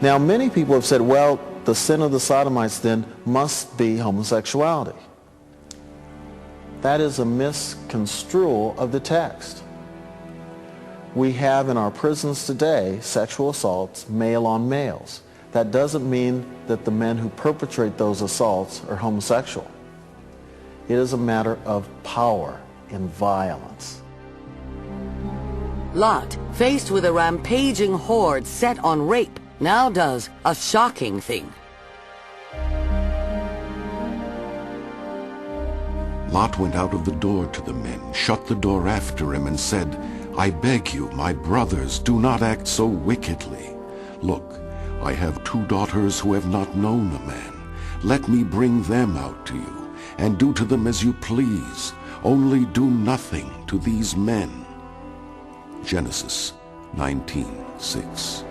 Now, many people have said, well, the sin of the Sodomites then must be homosexuality. That is a misconstrual of the text. We have in our prisons today sexual assaults, male on males. That doesn't mean that the men who perpetrate those assaults are homosexual. It is a matter of power and violence. Lot, faced with a rampaging horde set on rape, now does a shocking thing. Lot went out of the door to the men, shut the door after him, and said, I beg you, my brothers, do not act so wickedly. Look, I have 2 daughters who have not known a man. Let me bring them out to you, and do to them as you please. Only do nothing to these men. Genesis 19:6.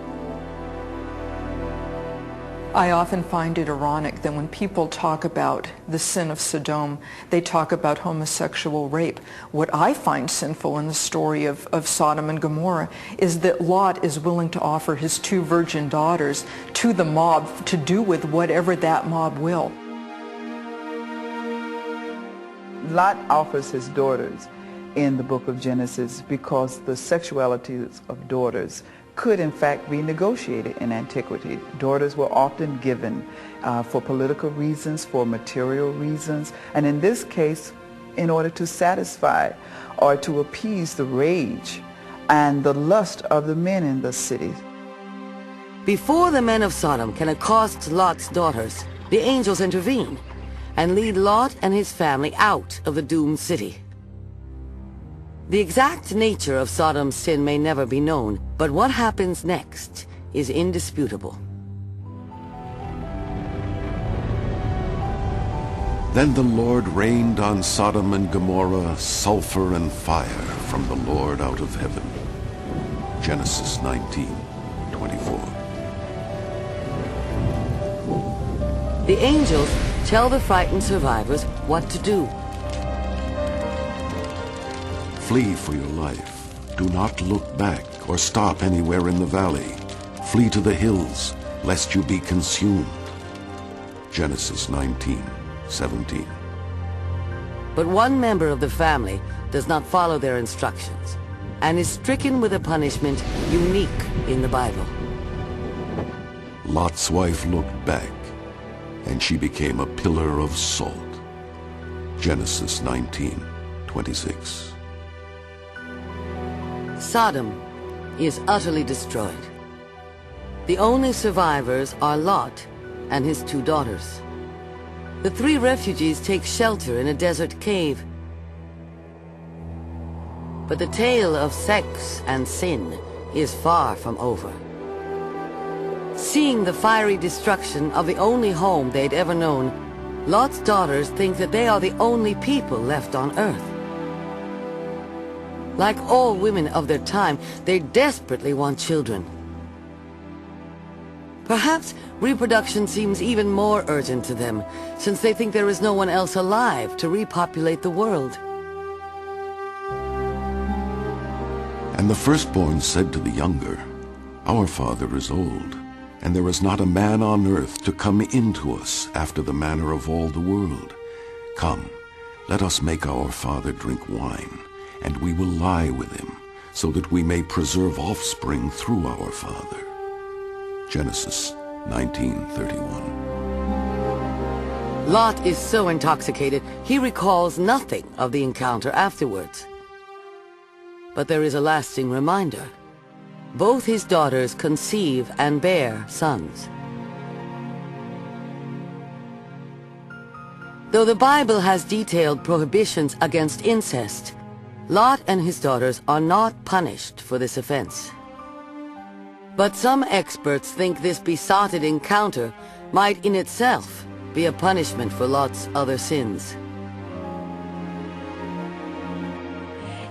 I often find it ironic that when people talk about the sin of Sodom, they talk about homosexual rape. What I find sinful in the story of Sodom and Gomorrah is that Lot is willing to offer his 2 virgin daughters to the mob to do with whatever that mob will. Lot offers his daughters in the book of Genesis because the sexualities of daughters could in fact be negotiated in antiquity. Daughters were often given for political reasons, for material reasons, and in this case, in order to satisfy or to appease the rage and the lust of the men in the city. Before the men of Sodom can accost Lot's daughters, the angels intervene and lead Lot and his family out of the doomed city. The exact nature of Sodom's sin may never be known, but what happens next is indisputable. Then the Lord rained on Sodom and Gomorrah sulfur and fire from the Lord out of heaven. Genesis 19:24. The angels tell the frightened survivors what to do. Flee for your life. Do not look back or stop anywhere in the valley. Flee to the hills, lest you be consumed. Genesis 19:17. But one member of the family does not follow their instructions and is stricken with a punishment unique in the Bible. Lot's wife looked back, and she became a pillar of salt. Genesis 19:26. Sodom is utterly destroyed. The only survivors are Lot and his 2 daughters. The 3 refugees take shelter in a desert cave. But the tale of sex and sin is far from over. Seeing the fiery destruction of the only home they'd ever known, Lot's daughters think that they are the only people left on earth. Like all women of their time, they desperately want children. Perhaps reproduction seems even more urgent to them, since they think there is no one else alive to repopulate the world. And the firstborn said to the younger, Our father is old, and there is not a man on earth to come into us after the manner of all the world. Come, let us make our father drink wine, and we will lie with him, so that we may preserve offspring through our father. Genesis 19:31. Lot is so intoxicated, he recalls nothing of the encounter afterwards. But there is a lasting reminder. Both his daughters conceive and bear sons. Though the Bible has detailed prohibitions against incest, Lot and his daughters are not punished for this offense. But some experts think this besotted encounter might in itself be a punishment for Lot's other sins.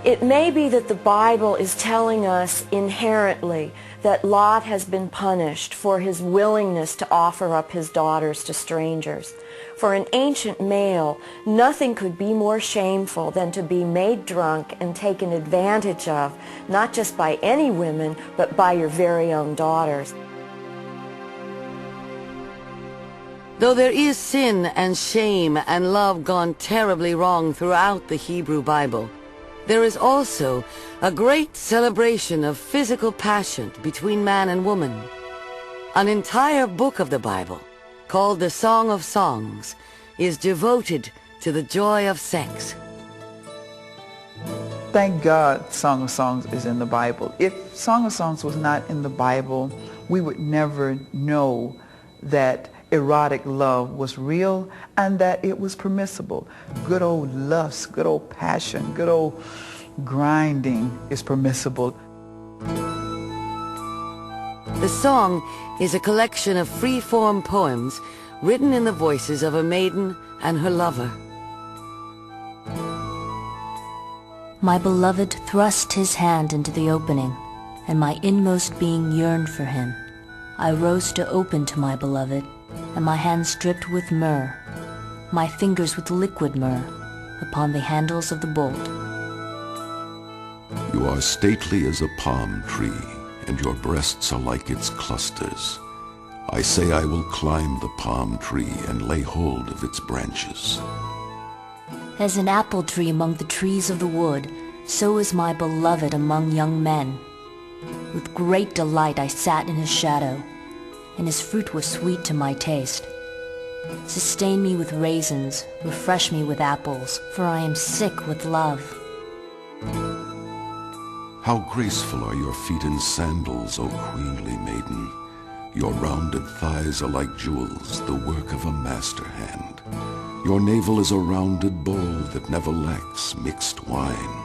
It may be that the Bible is telling us inherently that Lot has been punished for his willingness to offer up his daughters to strangers. For an ancient male, nothing could be more shameful than to be made drunk and taken advantage of, not just by any women, but by your very own daughters. Though there is sin and shame and love gone terribly wrong throughout the Hebrew Bible, there is also a great celebration of physical passion between man and woman. An entire book of the Bible, called the Song of Songs, is devoted to the joy of sex. Thank God Song of Songs is in the Bible. If Song of Songs was not in the Bible, we would never know that erotic love was real and that it was permissible. Good old lust, good old passion, good old grinding is permissible. The song is a collection of free-form poems written in the voices of a maiden and her lover. My beloved thrust his hand into the opening, and my inmost being yearned for him. I rose to open to my beloved, and my hands dripped with myrrh, my fingers with liquid myrrh, upon the handles of the bolt. You are stately as a palm tree, and your breasts are like its clusters. I say I will climb the palm tree and lay hold of its branches. As an apple tree among the trees of the wood, so is my beloved among young men. With great delight I sat in his shadow, and his fruit was sweet to my taste. Sustain me with raisins, refresh me with apples, for I am sick with love. How graceful are your feet in sandals, O queenly maiden. Your rounded thighs are like jewels, the work of a master hand. Your navel is a rounded bowl that never lacks mixed wine.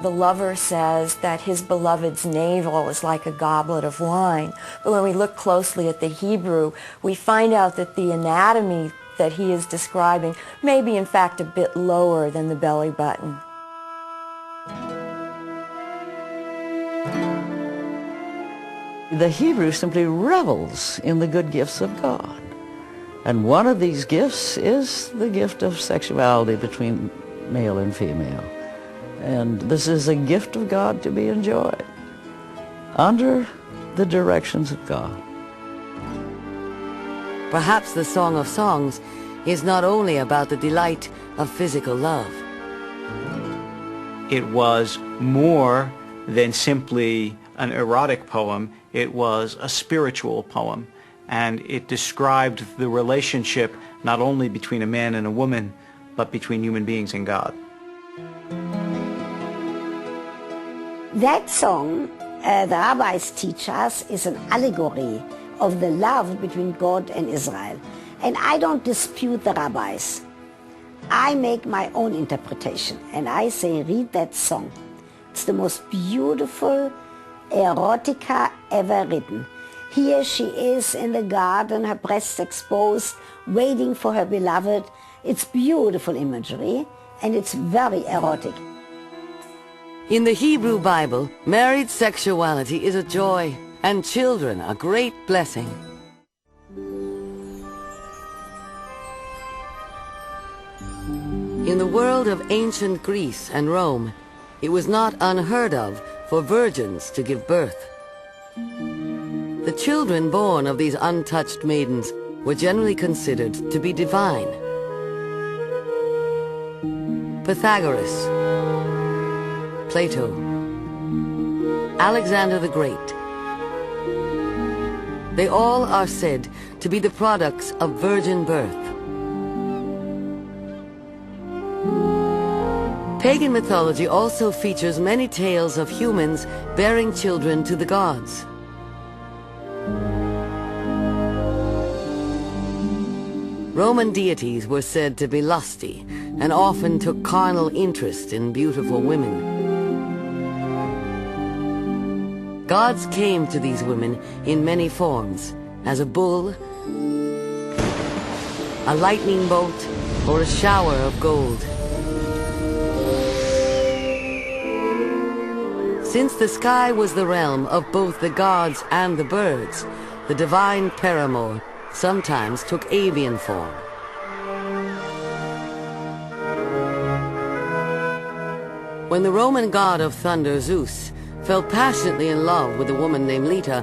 The lover says that his beloved's navel is like a goblet of wine. But when we look closely at the Hebrew, we find out that the anatomy that he is describing may be in fact a bit lower than the belly button. The Hebrew simply revels in the good gifts of God. And one of these gifts is the gift of sexuality between male and female. And this is a gift of God to be enjoyed under the directions of God. Perhaps the Song of Songs is not only about the delight of physical love. It was more than simply an erotic poem. It was a spiritual poem, and it described the relationship not only between a man and a woman, but between human beings and God. That song, the rabbis teach us, is an allegory of the love between God and Israel. And I don't dispute the rabbis. I make my own interpretation, and I say, read that song. It's the most beautiful erotica ever written. Here she is in the garden, her breasts exposed, waiting for her beloved. It's beautiful imagery, and it's very erotic. In the Hebrew Bible, married sexuality is a joy, and children a great blessing. In the world of ancient Greece and Rome, it was not unheard of for virgins to give birth. The children born of these untouched maidens were generally considered to be divine. Pythagoras, Plato, Alexander the Great. They all are said to be the products of virgin birth. Pagan mythology also features many tales of humans bearing children to the gods. Roman deities were said to be lusty and often took carnal interest in beautiful women. Gods came to these women in many forms, as a bull, a lightning bolt, or a shower of gold. Since the sky was the realm of both the gods and the birds, the divine paramour sometimes took avian form. When the Roman god of thunder, Zeus, fell passionately in love with a woman named Leta,